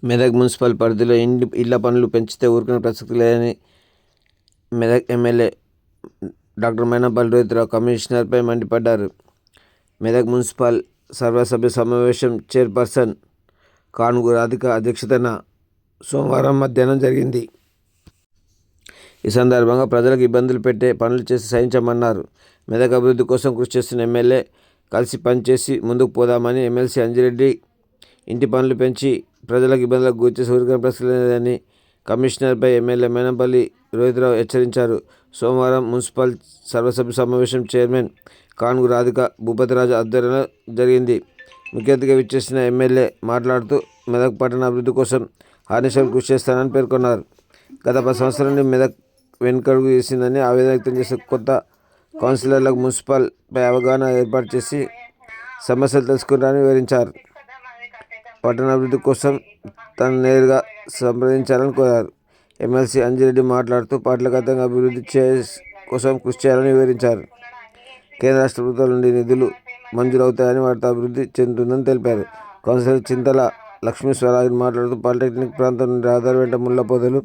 Medak municipal పరిధిలో ఇళ్ల పనులు పెంచితే ఊరుకునే ప్రసక్తి లేదని మెదక్ ఎమ్మెల్యే డాక్టర్ మైనంపల్లి రోహిత్రావు కమిషనర్పై మండిపడ్డారు. మెదక్ మున్సిపల్ సర్వసభ్య సమావేశం చైర్పర్సన్ కానుగు రాధిక అధ్యక్షతన సోమవారం మధ్యాహ్నం జరిగింది. ఈ సందర్భంగా ప్రజలకు ఇబ్బందులు పెట్టే పనులు చేసి సహించమన్నారు. మెదక్ అభివృద్ధి కోసం కృషి చేస్తున్న ఎమ్మెల్యే కలిసి పనిచేసి ముందుకు పోదామని, ఎమ్మెల్సీ అంజిరెడ్డి ఇంటి పనులు పెంచి ప్రజలకు ఇబ్బందులకు గురిచేసి ఊరుకునే ప్రసక్తి లేదని కమిషనర్పై ఎమ్మెల్యే మైనంపల్లి రోహిత్రావు హెచ్చరించారు. సోమవారం మున్సిపల్ సర్వసభ్య సమావేశం చైర్మన్ కానుగు రాధిక భూపతిరాజు ఆధ్వర్యంలో జరిగింది. ముఖ్య అతిథిగా విచ్చేసిన ఎమ్మెల్యే మాట్లాడుతూ మెదక్ పట్టణ అభివృద్ధి కోసం ఆర్నిశలు కృషి చేస్తానని పేర్కొన్నారు. గత 10 సంవత్సరాల నుండి మెదక్ వెనుకడుగు వేసిందని ఆవేదన వ్యక్తం చేసే కొత్త కౌన్సిలర్లకు మున్సిపల్ పై అవగాహన ఏర్పాటు చేసి సమస్యలు తెలుసుకుంటారని వివరించారు. పట్టణాభివృద్ధి కోసం తను నేరుగా సంప్రదించాలని కోరారు. ఎమ్మెల్సీ అంజిరెడ్డి మాట్లాడుతూ పార్టీలగతంగా అభివృద్ధి కోసం కృషి చేయాలని వివరించారు. కేంద్ర రాష్ట్ర ప్రభుత్వాల నుండి నిధులు మంజూరవుతాయని వాటితో అభివృద్ధి చెందుతుందని తెలిపారు. కౌన్సిలర్ చింతల లక్ష్మీశ్వరరావు మాట్లాడుతూ పాలిటెక్నిక్ ప్రాంతం నుండి రహదారి వెంట ముళ్ల పొదలు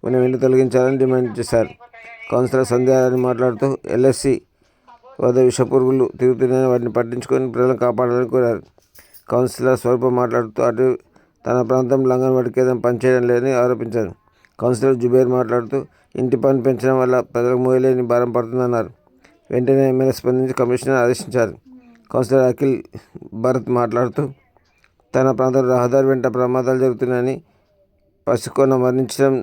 ఉన్న వెంటనే తొలగించాలని డిమాండ్ చేశారు. కౌన్సిలర్ సంధ్యారాణి మాట్లాడుతూ ఎల్ఎస్సి వద్ద విషపురుగులు తిరుగుతున్నాయని వాటిని పట్టించుకొని ప్రజలను కాపాడాలని కోరారు. కౌన్సిలర్ స్వరూప మాట్లాడుతూ అటు తన ప్రాంతంలో అంగన్వాడీ కేంద్రం పనిచేయడం లేదని ఆరోపించారు. కౌన్సిలర్ జుబేర్ మాట్లాడుతూ ఇంటి పన్ను పెంచడం వల్ల ప్రజలకు మోయలేని భారం పడుతుందన్నారు. వెంటనే ఎమ్మెల్యే స్పందించి కమిషనర్ ఆదేశించారు. కౌన్సిలర్ అఖిల్ భరత్ మాట్లాడుతూ తన ప్రాంతంలో రహదారి వెంట ప్రమాదాలు జరుగుతున్నాయని, పసికొన మరణించడం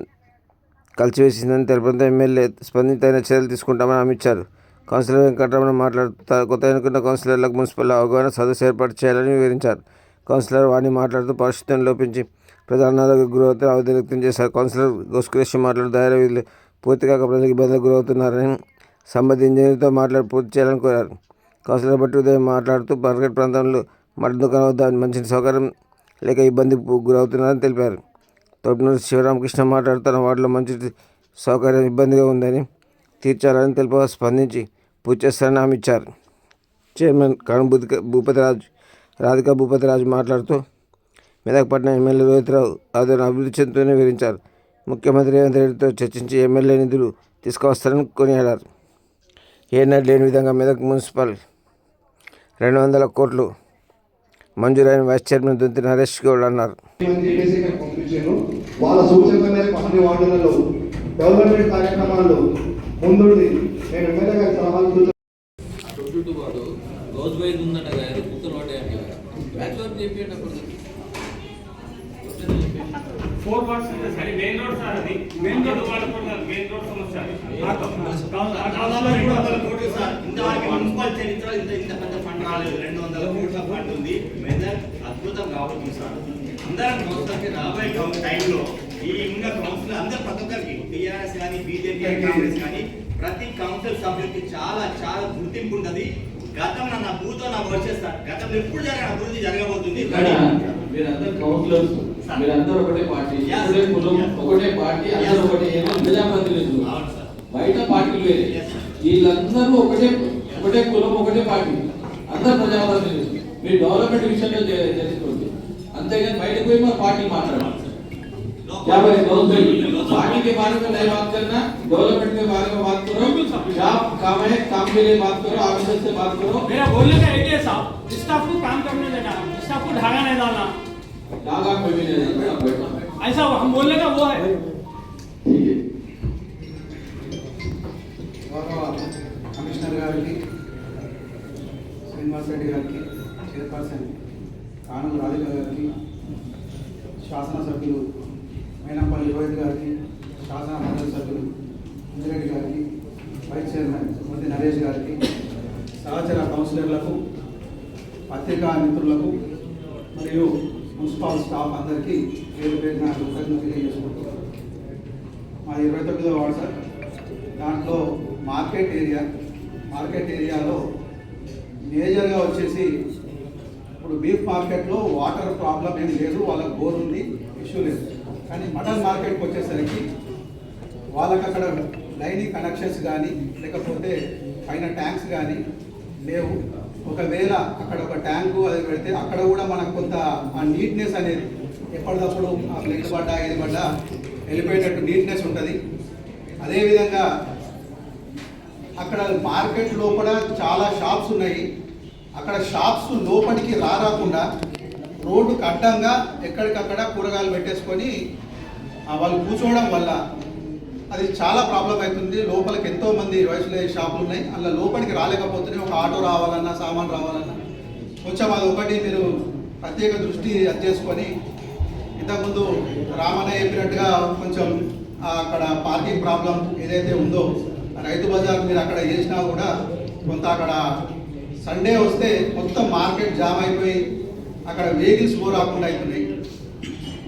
కలిసివేసిందని తెలపడంతో ఎమ్మెల్యే స్పందించి తగిన చర్యలు తీసుకుంటామని హామీ ఇచ్చారు. కౌన్సిలర్ వెంకటరమణ మాట్లాడుతూ కొత్త ఎన్నుకున్న కౌన్సిలర్లకు మున్సిపల్ అవగాహన సదస్సు ఏర్పాటు చేయాలని వివరించారు. కౌన్సిలర్ వాణి మాట్లాడుతూ పారిశుద్ధ్యం లోపించి ప్రజల అనారోగ్య గురవుతారని ఆవేదన వ్యక్తం చేశారు. కౌన్సిలర్ గోస్కురేషి మాట్లాడుతూ దారి వీధులు పూర్తి కాక ప్రజలకు ఇబ్బందులకు గురవుతున్నారని సంబంధిత ఇంజనీర్తో మాట్లాడి పూర్తి చేయాలని కోరారు. కౌన్సిలర్ బట్టి ఉదయం మాట్లాడుతూ మార్కెట్ ప్రాంతంలో మట్టి దుకాణం వద్ద మంచి సౌకర్యం లేక ఇబ్బందికి గురవుతున్నారని తెలిపారు. తోటనూరు శివరామకృష్ణ మాట్లాడుతూ తన వార్డులో మంచి సౌకర్యం ఇబ్బందిగా ఉందని తీర్చాలని తెలుపగా స్పందించి పూర్తి చేస్తారని హామీ ఇచ్చారు. చైర్మన్ కానుగు రాధిక భూపతిరాజు మాట్లాడుతూ మెదక్ పట్టణ ఎమ్మెల్యే రోహిత్రావు ఆధ్వర్యంలో అభివృద్ధి చెందుతూనే వివరించారు. ముఖ్యమంత్రి రేవంత్ రెడ్డితో చర్చించి ఎమ్మెల్యే నిధులు తీసుకువస్తారని కొనియాడారు. ఏనాడు లేని విధంగా మెదక్ మున్సిపల్ 200 కోట్లు మంజూరైన వైస్ చైర్మన్ దొంతి నరేష్ గౌడ్ అన్నారు. వాళ్ళ సూచనల మేరకు అన్ని వార్డులలో డెవలప్మెంట్ కార్యక్రమాల్లో ముందుండి నేను ఎమ్మెల్యే గారి సలహాలు మెయిన్ రోడ్ సార్, అది మెయిన్ రోడ్ వాడుకున్నారు. మెయిన్ రోడ్ సమస్య ఇంతవరకు మున్సిపల్ చరిత్ర ఇంత పెద్ద ఫండ్ రాలేదు. 200 కోట్ల ఫండ్ ఉంది. మెదక్ అద్భుతం కాబట్టి సార్ అందరం కౌన్సిలర్కి రాబోయే టైంలో ఈ ఇంకా కౌన్సిలర్ అందరు ప్రతి ఒక్కరికి టీఆర్ఎస్ కానీ బీజేపీ కాంగ్రెస్ కానీ ప్రతి కౌన్సిల్ సభ్యులకి చాలా చాలా గుర్తింపు ఉంటుంది. గతంలో నా భూతో నాకు వచ్చేస్తారు. గతంలో ఎప్పుడు జరిగిన అభివృద్ధి జరగబోతుంది. మీరందరూ కౌన్సిలర్స్, మీరందరూ ఒకటే పార్టీ, ఒకటే పార్టీ, అందరూ ఒకటే ప్రజాప్రతినిధులు. బయట పార్టీలు వేరే, వీళ్ళందరూ ఒకటే కులం, ఒకటే పార్టీ, అందరు ప్రజాప్రతినిధులు. మీరు డెవలప్మెంట్ విషయంలో చేసుకోండి, అంతేగాని బయటకు పోయి మన పార్టీ మాట్లాడాలి. पार्टी के बारे में नहीं बात करना, डेवलपमेंट के बारे में बात करो, जॉब काम है, काम के लिए बात करो, ऑफिसर से बात करो. मेरा बोलने का एक ही साहब, स्टाफ को काम करने देना, स्टाफ को धागा नहीं डालना. धागा कोई भी नहीं डालना. ऐसा हम बोलने का वो है. ठीक है. కమిషనర్ గారికి, శ్రీనివాస్ రెడ్డి గారికి, చైర్పర్సన్ కానుగు రాధిక గారికి, శాసనసభ్యులు మైనంపల్లి రోహిత్ గారికి, శాసన మండలి సభ్యులు అంజిరెడ్డి గారికి, వైస్ చైర్మన్ దొంతి నరేష్ గారికి, సహచర కౌన్సిలర్లకు, పత్రికా మిత్రులకు మరియు మున్సిపల్ స్టాఫ్ అందరికీ పేరు పేరున కృతజ్ఞతలు తెలియజేసుకుంటున్నాను. మా 29వ వార్డు సార్, దాంట్లో మార్కెట్ ఏరియాలో మేజర్గా వచ్చేసి ఇప్పుడు బీఫ్ మార్కెట్లో వాటర్ ప్రాబ్లం ఏం లేదు, వాళ్ళకి బోర్ ఉంది, ఇష్యూ లేదు. కానీ మటన్ మార్కెట్కి వచ్చేసరికి వాళ్ళకి అక్కడ లైనింగ్ కనెక్షన్స్ కానీ లేకపోతే పైన ట్యాంక్స్ కానీ లేవు. ఒకవేళ అక్కడ ఒక ట్యాంకు అది పెడితే అక్కడ కూడా మనకు కొంత ఆ నీట్నెస్ అనేది ఎప్పటికప్పుడు ఆ ఫ్లెక్స్ పడ్డా ఏది పడ్డా వెళ్ళిపోయేటట్టు నీట్నెస్ ఉంటుంది. అదేవిధంగా అక్కడ మార్కెట్ లోపల చాలా షాప్స్ ఉన్నాయి. అక్కడ షాప్స్ లోపలికి రాకుండా రోడ్డుకు అడ్డంగా ఎక్కడికక్కడ కూరగాయలు పెట్టేసుకొని వాళ్ళు కూర్చోవడం వల్ల అది చాలా ప్రాబ్లం అవుతుంది. లోపలికి ఎంతోమంది వయసులో షాపులు ఉన్నాయి, అలా లోపలికి రాలేకపోతున్నాయి. ఒక ఆటో రావాలన్నా సామాన్ రావాలన్నా కొంచెం అది ఒకటి మీరు ప్రత్యేక దృష్టి చేసుకొని, ఇంతకుముందు రామన్న చెప్పినట్టుగా కొంచెం అక్కడ పార్కింగ్ ప్రాబ్లం ఏదైతే ఉందో రైతు బజార్ మీరు అక్కడ చేసినా కూడా కొంత అక్కడ సండే వస్తే మొత్తం మార్కెట్ జామ్ అయిపోయి అక్కడ వెహికల్స్ రాకుండా అవుతున్నాయి.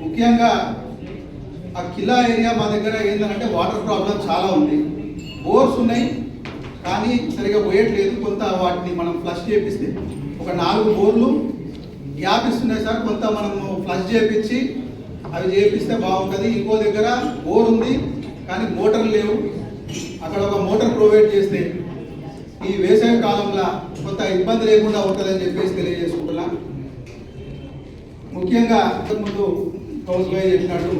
ముఖ్యంగా ఆ కిలా ఏరియా మా దగ్గర ఏంటంటే వాటర్ ప్రాబ్లం చాలా ఉంది. బోర్స్ ఉన్నాయి కానీ సరిగా పోయట్లేదు. కొంత వాటిని మనం ఫ్లష్ చేపిస్తే ఒక 4 బోర్లు గ్యాప్ ఇస్తున్నాయి సార్. కొంత మనము ఫ్లష్ చేపించి అవి చేపిస్తే బాగుంటుంది. ఇంకో దగ్గర బోర్ ఉంది కానీ మోటార్లు లేవు. అక్కడ ఒక మోటార్ ప్రొవైడ్ చేస్తే ఈ వేసవి కాలంలో కొంత ఇబ్బంది లేకుండా ఉంటుందని చెప్పేసి తెలియజేసుకుంటున్నాం. ముఖ్యంగా ముందు కౌన్స్ భాయ్ చెప్పినట్టు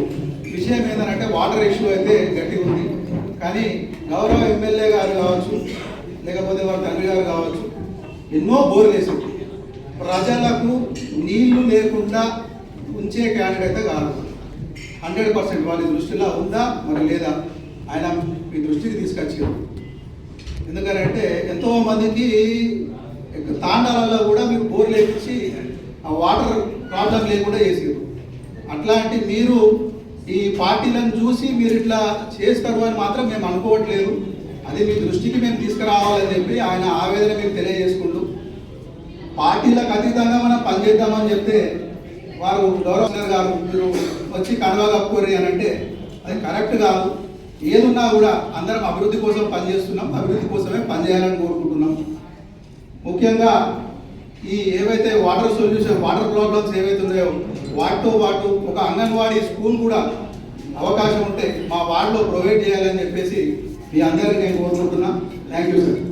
విషయం ఏంటంటే వాటర్ ఇష్యూ అయితే గట్టి ఉంది. కానీ గౌరవ ఎమ్మెల్యే గారు కావచ్చు, లేకపోతే వారి తండ్రి గారు కావచ్చు, ఎన్నో బోర్లు వేసారు. ప్రజలకు నీళ్లు లేకుండా ఉంచే క్యాండిడేట్ కాదు. 100% వాళ్ళ దృష్టిలో ఉందా మరి లేదా ఆయన మీ దృష్టికి తీసుకొచ్చారు. ఎందుకంటే ఎంతో మందికి తాండాలలో కూడా మీరు బోర్లు వేపించి ఆ వాటర్ ప్రాబ్లం లేకుండా చేసారు. అట్లాంటి మీరు ఈ పార్టీలను చూసి మీరు ఇట్లా చేస్తారు అని మాత్రం మేము అనుకోవట్లేదు. అది మీ దృష్టికి మేము తీసుకురావాలని చెప్పి ఆయన ఆవేదన మేము తెలియజేసుకుంటూ, పార్టీలకు అతీతంగా మనం పనిచేద్దామని చెప్తే వారు గౌరవ గారు మీరు వచ్చి కడవ కప్పుకోరు అని అంటే అది కరెక్ట్ కాదు. ఏదున్నా కూడా అందరం అభివృద్ధి కోసం పనిచేస్తున్నాం, అభివృద్ధి కోసమే పనిచేయాలని కోరుకుంటున్నాం. ముఖ్యంగా ఈ ఏవైతే వాటర్ ప్రాబ్లమ్స్ ఏవైతే ఉన్నాయో వాటితో పాటు ఒక అంగన్వాడీ స్కూల్ కూడా అవకాశం ఉంటే మా వార్డులో ప్రొవైడ్ చేయాలని చెప్పేసి మీ అందరికీ నేను కోరుకుంటున్నా. Thank you sir.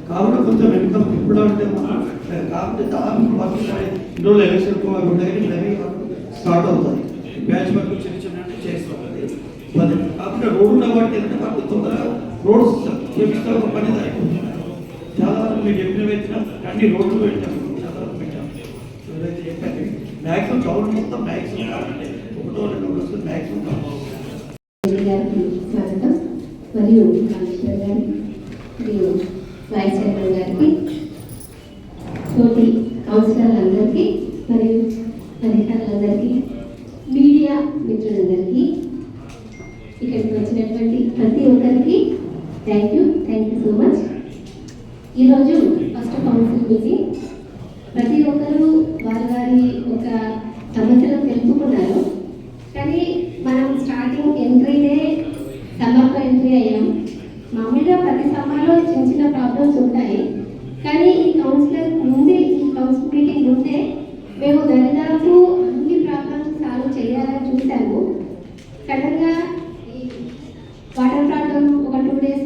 కాబట్టి కొంచెం వెనుకం ఇప్పుడు అంటే కాబట్టి ఇందులో ఎలక్షన్ స్టార్ట్ అవుతుంది. బ్యాచ్ వర్క్ చిన్న చిన్న చేస్తుంది. కాబట్టి రోడ్డు కాబట్టి ఎంత కాబట్టి తొందరగా రోడ్డు చేపిస్తే ఒక పని అయిపోతుంది. చాలా మీరు చెప్పిన వ్యక్తిన అన్ని రోడ్లు పెట్టాము, చాలా పెట్టాము. ఎవరైతే చెప్పండి మ్యాక్సిమం టౌన్ మొత్తం మ్యాక్సిమం కావాలంటే 1-2 రోజులు మ్యాక్సిమం కావాలి. స్వాగతం మరియు కమిషనర్ గారికి మరియు వైస్ చైర్మన్ గారికి, తోటి కౌన్సిలర్లందరికీ మరియు అధికారులందరికీ, మీడియా మిత్రులందరికీ, ఇక్కడికి వచ్చినటువంటి ప్రతి ఒక్కరికి థ్యాంక్ యూ సో మచ్. ఈరోజు ఫస్ట్ కౌన్సిల్ మీటింగ్. ప్రతి ఒక్కరూ వారి ఒక సమస్యలు తెలుపుకున్నారు. కానీ మనం స్టార్టింగ్ ఎంట్రీనే సమ్మర్తో ఎంట్రీ అయ్యాం. మామూలుగా ప్రతి సమ్మర్లో చిన్న చిన్న ప్రాబ్లమ్స్ ఉంటాయి. కానీ ఈ కౌన్సిల్ మీటింగ్ ముందే మేము దరిదాపు అన్ని ప్రాబ్లమ్స్ సాల్వ్ చేయాలని చూసాము. సడన్గా వాటర్ ప్రాబ్లం ఒక 2 days,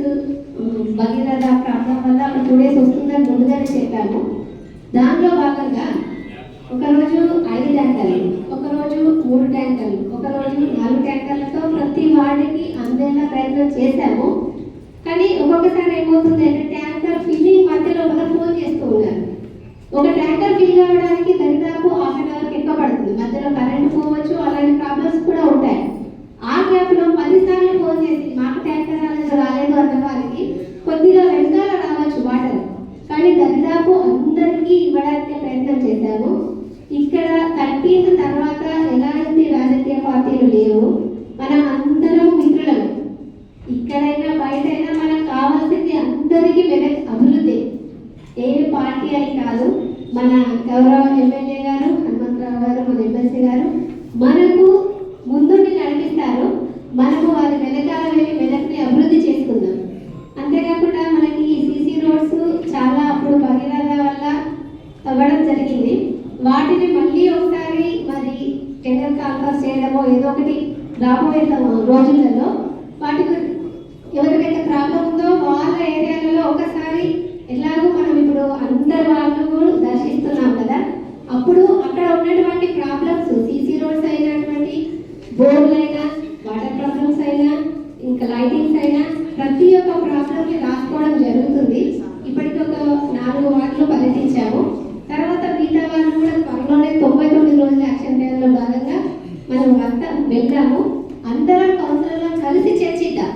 భగీరథ ప్రాబ్లం వల్ల ఒక 2 days వస్తుందని ముందుగానే చెప్పాము. దాంట్లో భాగంగా ఒకరోజు 5 ట్యాంకర్లు, ఒకరోజు 3 ట్యాంకర్లు, ఒకరోజు 4 ట్యాంకర్లతో ప్రతి వార్డుకి అందేలా ప్రయత్నం చేశాము. కానీ ఒక్కొక్కసారి ఏమవుతుంది అంటే ట్యాంకర్ ఫిల్లింగ్ మధ్యలో ఒకరు ఫోన్ చేస్తూ ఉన్నారు. ఒక ట్యాంకర్ ఫిల్ కావడానికి దరిదాపు 1/2 hour ఎక్కువ పడుతుంది. మధ్యలో కరెంట్ పోవచ్చు, అలాంటి ప్రాబ్లమ్స్ కూడా ఉంటాయి. ఆ గ్యాప్లో 10 సార్లు ఫోన్ చేసి మాకు ట్యాంకర్ రాలేదు అన్న వారికి కొద్దిగా వెనకాల రావచ్చు వాటర్, కానీ దరిదాపు అందరికీ ఇవ్వడానికి ప్రయత్నం చేశాము. ఇక్కడ 13th తర్వాత ఎలాంటి రాజకీయ పార్టీలు లేవు. మనం అందరం మిత్రులం. ఇక్కడైనా బయటైనా మనకు కావాల్సింది అందరికీ అభివృద్ధి, ఏ పార్టీ అని కాదు. మన గౌరవ ఎమ్మెల్యే గారు హనుమంతరావు గారు, మన ఎమ్మెల్సీ గారు మనకు ముందుండి నడిపిస్తారు. మనము వారి వెనకాల వెళ్ళి మెదక్ని అభివృద్ధి చేసుకుందాం. అంతేకాకుండా మనకి ఈ సీసీ రోడ్స్ చాలా అప్పుడు భగీరథ వల్ల తవ్వడం జరిగింది. వాటిని మళ్ళీ ఒకసారి మరి టెండర్ కాన్ఫరెన్స్ చేయడమో ఏదో ఒకటి రాబోయే రోజులలో వాటికి ఎవరికైతే ప్రాబ్లం ఉందో వాళ్ళ ఏరియాలలో ఒకసారి ఎలాగో మనం ఇప్పుడు అందరి వాళ్ళు దర్శిస్తున్నాం కదా, అప్పుడు అక్కడ ఉన్నటువంటి ప్రాబ్లమ్స్ సీసీ రోడ్స్ అయినటువంటి బోర్డులు అయినా వాటర్ ప్రాబ్లమ్స్ అయినా ఇంకా లైటింగ్స్ అయినా ప్రతి ఒక్క ప్రాబ్లమ్ని రాసుకోవడం జరుగుతుంది. ఇప్పటికి ఒక 4 వార్డులు పర్యటించాము. తర్వాత మిగతా వాళ్ళు కూడా త్వరలోనే 99 రోజుల యాక్షన్ ప్లాన్లో భాగంగా మనం వెళ్తాము. అందరం కౌన్సిలర్లను కలిసి చర్చిద్దాం.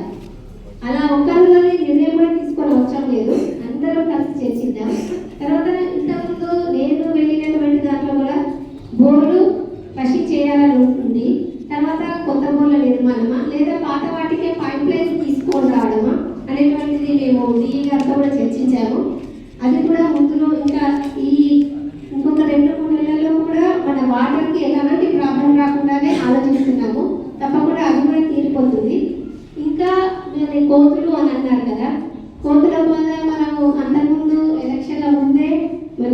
అలా ఒక్కరిలోనే నిర్ణయం కూడా తీసుకొని అవసరం లేదు, అందరం కలిసి చర్చిద్దాం. తర్వాత ఇంతకుముందు నేను వెళ్ళినటువంటి దాంట్లో కూడా బోర్డు ఫస్ట్ చేయాలని ఉంటుంది. తర్వాత కొత్త బోర్డుల నిర్మాణమా లేదా పాత వాటికే పైప్ లైన్స్ తీసుకొని రావడమా అనేటువంటిది మేము డిఈ గారితో కూడా చర్చించాము. అది కూడా ముందులో ఇంకా ఇంకొక 2-3 నెలల్లో కూడా మన వాటర్కి ఎలాంటి ప్రాబ్లం రాకుండానే ఆలోచిస్తున్నాము. తప్పకుండా అది కూడా తీరిపోతుంది. ఇంకా మీరు కోతులు అని అన్నారు కదా, కోతుల వల్ల మనము అంతకుముందు ఎలక్షన్ల ముందే మన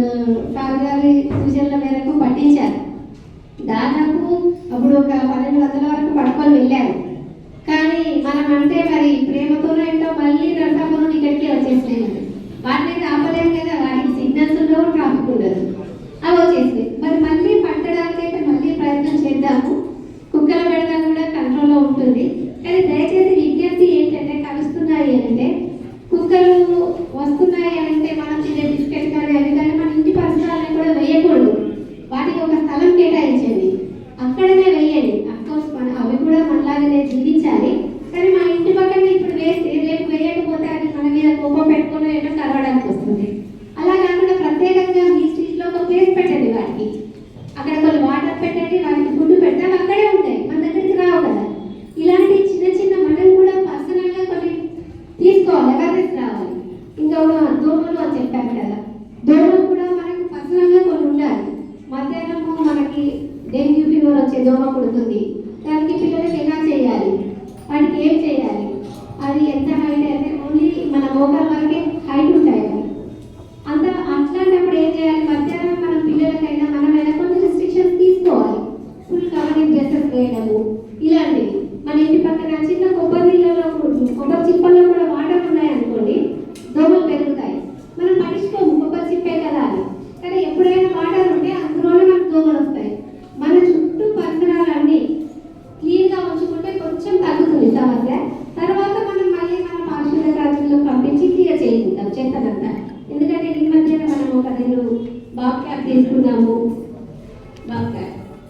సార్ గారి సూచనల మేరకు పట్టించారు. దాదాపు అప్పుడు ఒక 1200 వరకు పట్టుకొని వెళ్ళారు. కానీ మనం అంటే మరి ప్రేమతోనో ఏంటో మళ్ళీ నరసాపురం ఇక్కడికి వచ్చేసినాయి. వాటిని ఆపలేము కదా, వాటికి సిగ్నల్స్ ఉండవు, ట్రాఫిక్ ఉండదు, అవి వచ్చేసినాయి. మరి మళ్ళీ పట్టడానికి అయితే మళ్ళీ ప్రయత్నం చేద్దాము. కుక్కల బెడద కూడా కంట్రోల్లో ఉంటుంది. కానీ దయచేసి విజ్ఞప్తి ఏంటంటే కలుస్తున్నాయి అంటే కుక్కలు వస్తున్నాయి అంటే మనం తినే బిస్కెట్ కానీ అవి కానీ మన ఇంటి పరిసరాలను కూడా వేయకూడదు. వాటికి ఒక స్థలం కేటాయించండి, అక్కడనే వేయండి. అఫ్కోర్స్ అవి కూడా మనలాగానే జీవించాలి. కానీ మా ఇంటి పక్కన ఇప్పుడు వేస్తే రేపు వేయకపోతే అది మన మీద కోపం పెట్టుకుని ఏమో కలవడానికి వస్తుంది. అలా కాకుండా ప్రత్యేకంగా మీ స్ట్రీట్లో ఒక ప్లేస్ పెట్టండి, వాటికి అక్కడ కొన్ని వాటర్ పెట్టండి, వాటికి ఫుడ్ పెడితే అవి అక్కడే ఉంటాయి, మన దగ్గరికి రావు కదా. ఇలాంటి చిన్న చిన్న మనం కూడా పర్సనల్గా కొన్ని తీసుకోవాలి, అవేర్నెస్ రావాలి. ఇంకా దోమలు అని చెప్పాను కదా, దోమలు కూడా మనకి పర్సనల్గా కొన్ని ఉండాలి. మధ్యాహ్నము మనకి డెంగ్యూ ఫీవర్ వచ్చే దోమ కుడుతుంది, దానికి పిల్లలకి ఎలా చేయాలి, వాటికి ఏం చేయాలి, అది ఎంత హైట్ అయితే ఓన్లీ మన మోకాల వరకే హైట్ ఉంటాయి అవి. అట్లాంటప్పుడు ఏం చేయాలి, మధ్యాహ్నం మనం పిల్లలకైనా మనమైనా కొన్ని రెస్ట్రిక్షన్స్ తీసుకోవాలి. ఫుల్ కవరింగ్ డ్రెస్సెస్ వేయడము ఇలాంటివి. మన ఇంటి పక్కన చిన్న కొబ్బరి నీళ్ళలో కొబ్బరి చిప్పల్లో కూడా వాటర్ ఉన్నాయనుకోండి, దోమలు పెరుగుతాయి. మనం మనిషికోము కొబ్బరి చిప్పే కదా అని, కానీ ఎప్పుడైనా వాటర్ ఉంటే అందులోనే మనకు దోమలు వస్తాయి. మన చుట్టూ పరిసరాలన్నీ క్లీన్గా ఉంచుకుంటే కొంచెం తగ్గుతుంది సమస్య. తర్వాత మనం మళ్ళీ మన పారిశుద్ధ్య కార్మికులకు పంపించి క్లియర్ చేయించుకుంటాం చెత్తనంతా. ఎందుకంటే ఈ మధ్యన మనం ఒక 2 బాబ్ క్యాప్ తీసుకున్నాము,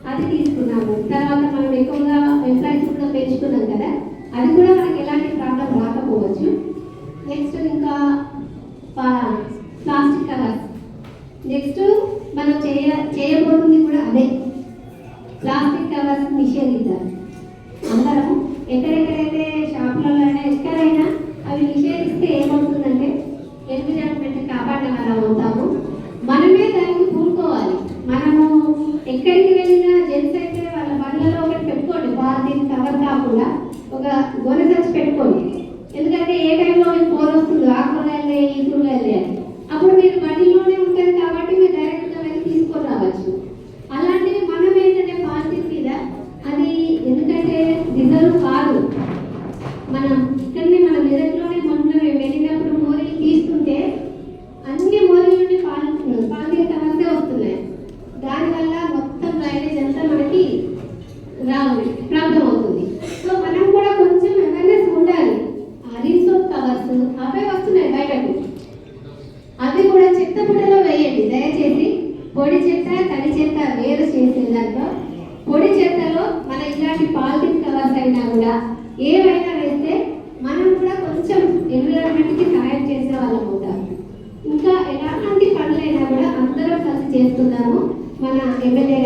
అది తీసుకున్నాము. తర్వాత మనం ఎక్కువగా ఎంప్లాయీస్ కూడా పెంచుకున్నాం కదా, అది కూడా మనకి ఎలాంటి ప్రాబ్లం రాకపోవచ్చు. నెక్స్ట్ ఇంకా ప్లాస్టిక్ కవర్స్, నెక్స్ట్ మనం చేయబోతుంది కూడా అదే, ప్లాస్టిక్ కవర్స్ నిషేధిద్దాం. అందరం ఎక్కడెక్కడైతే షాపులలో ఎక్కడైనా అవి నిషేధిస్తే ఏమవుతుందంటే ఎన్విరాన్మెంట్ కాపాడిన వాళ్ళం అవుతాము. మనమే దానికి పూనుకోవాలి. మనము ఎక్కడికి వెళ్ళినా జెంట్స్ అయితే వాళ్ళ బండ్లలో ఒకటి పెట్టుకోండి, పాలిథిన్ కవర్ కాకుండా ఒక గోనె సంచి పెట్టుకోండి. ఎందుకంటే ఏ టైంలో మీకు ఫోన్ వస్తుంది, ఆ కూరగాయలు ఈ కూరగాయలు అని, అప్పుడు మీరు బండిలోనే ఉంటుంది కాబట్టి మీరు డైరెక్ట్గా వెళ్ళి తీసుకొని రావచ్చు. అలాంటివి మనం ఏంటంటే పాలిథిన్ మీద అది ఎందుకంటే రిజర్వ్ కాదు, మనం ఇక్కడనే మన మెదక్లోనే మొన్న వెళ్ళినప్పుడు మోరీలు తీస్తుంటే అన్ని మోరీల నుండి పాలిథిన్ కవర్సే వస్తున్నాయి. దానివల్ల మొత్తం డ్రైనేజ్ అంతా మనకి ప్రాబ్లం అవుతుంది. సో మనం కూడా కొంచెం అవేర్నెస్ ఉండాలి. రిన్ సోప్ కవర్స్ అవే వస్తున్నాయి బయటకు, అవి కూడా చెత్త బుట్టలో వేయండి దయచేసి. పొడి చెత్త తడి చెత్త వేరు చేసే దాంట్లో పొడి చెత్తలో మన ఇలాంటి పాలిథిన్ కవర్స్ అయినా కూడా ఏవైనా వేస్తే మనం కూడా కొంచెం ఎన్విరాన్మెంట్కి సహాయం చేసే వాళ్ళం అవుతాం. ఇంకా ఎలాంటి పనులైనా కూడా అందరం కలిసి చేస్తున్నాము. మన ఎమ్మెల్యే